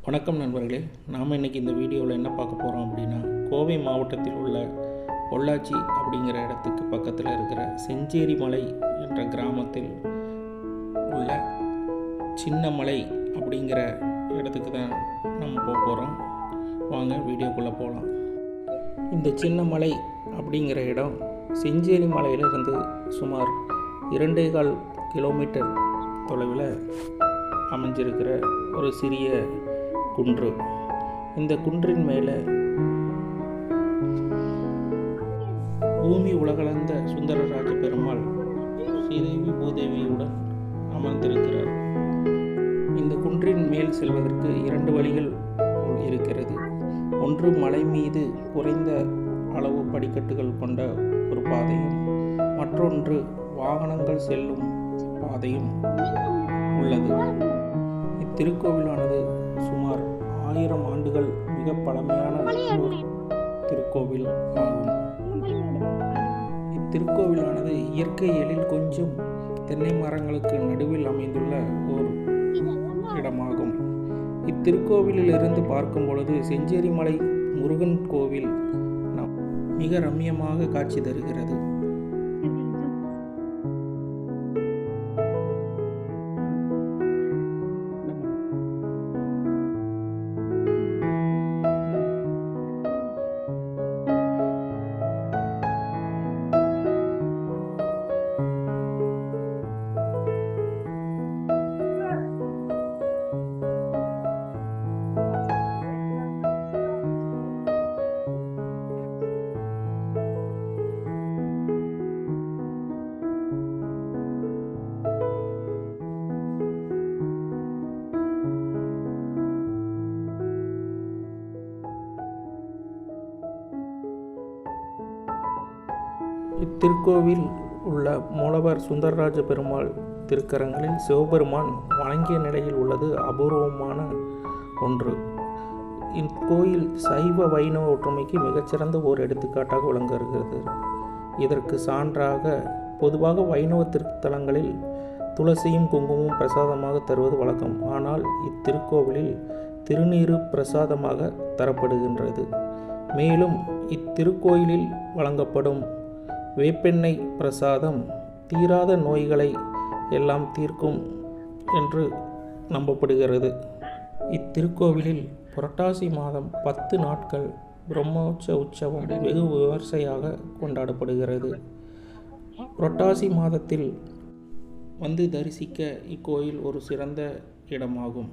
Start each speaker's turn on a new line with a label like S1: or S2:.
S1: வணக்கம் நண்பர்களே, நாம் இன்றைக்கி இந்த வீடியோவில் என்ன பார்க்க போகிறோம் அப்படின்னா, கோவை மாவட்டத்தில் உள்ள பொள்ளாச்சி அப்படிங்கிற இடத்துக்கு பக்கத்தில் இருக்கிற செஞ்சேரி மலை என்ற கிராமத்தில் உள்ள சின்ன மலை அப்படிங்கிற இடத்துக்கு தான் நம்ம போக போகிறோம். வாங்க வீடியோக்குள்ளே போகலாம். இந்த சின்ன மலை அப்படிங்கிற இடம் செஞ்சேரி மலையிலிருந்து சுமார் 2.25 கிலோமீட்டர் தொலைவில் அமைஞ்சிருக்கிற ஒரு சிறிய குன்று. இந்த குன்றின் மேலே பூமி உலகளந்த சுந்தரராஜ பெருமாள் ஸ்ரீதேவி பூதேவியுடன் அமர்ந்திருக்கிறார். இந்த குன்றின் மேல் செல்வதற்கு 2 வழிகள் இருக்கிறது. ஒன்று மலை மீது குறைந்த அளவு படிக்கட்டுகள் கொண்ட ஒரு பாதையும், மற்றொன்று வாகனங்கள் செல்லும் பாதையும் உள்ளது. இத்திருக்கோவிலானது சுமார் 1000 ஆண்டுகள் மிக பழமையான ஒரு திருக்கோவில் ஆகும். இத்திருக்கோவிலானது இயற்கை எழில் கொஞ்சம் தென்னை மரங்களுக்கு நடுவில் அமைந்துள்ள ஒரு இடமாகும். இத்திருக்கோவிலிருந்து பார்க்கும் பொழுது செஞ்சேரி மலை முருகன் கோவில் மிக ரம்மியமாக காட்சி தருகிறது. இத்திருக்கோவில் உள்ள மூலவர் சுந்தரராஜ பெருமாள் திருக்கரங்களில் சிவபெருமான் வணங்கிய நிலையில் உள்ளது அபூர்வமான ஒன்று. இக்கோயில் சைவ வைணவ ஒற்றுமைக்கு மிகச்சிறந்த ஒரு எடுத்துக்காட்டாக விளங்குகிறது. இதற்கு சான்றாக பொதுவாக வைணவ திருத்தலங்களில் துளசியும் குங்குமமும் பிரசாதமாக தருவது வழக்கம். ஆனால் இத்திருக்கோவிலில் திருநீறு பிரசாதமாக தரப்படுகின்றது. மேலும் இத்திருக்கோயிலில் வழங்கப்படும் வேப்பெண்ணெய் பிரசாதம் தீராத நோய்களை எல்லாம் தீர்க்கும் என்று நம்பப்படுகிறது. இத்திருக்கோவிலில் புரட்டாசி மாதம் 10 நாட்கள் பிரம்மோற்ச உற்சவம் வெகு விமர்சையாக கொண்டாடப்படுகிறது. புரட்டாசி மாதத்தில் வந்து தரிசிக்க இக்கோயில் ஒரு சிறந்த இடமாகும்.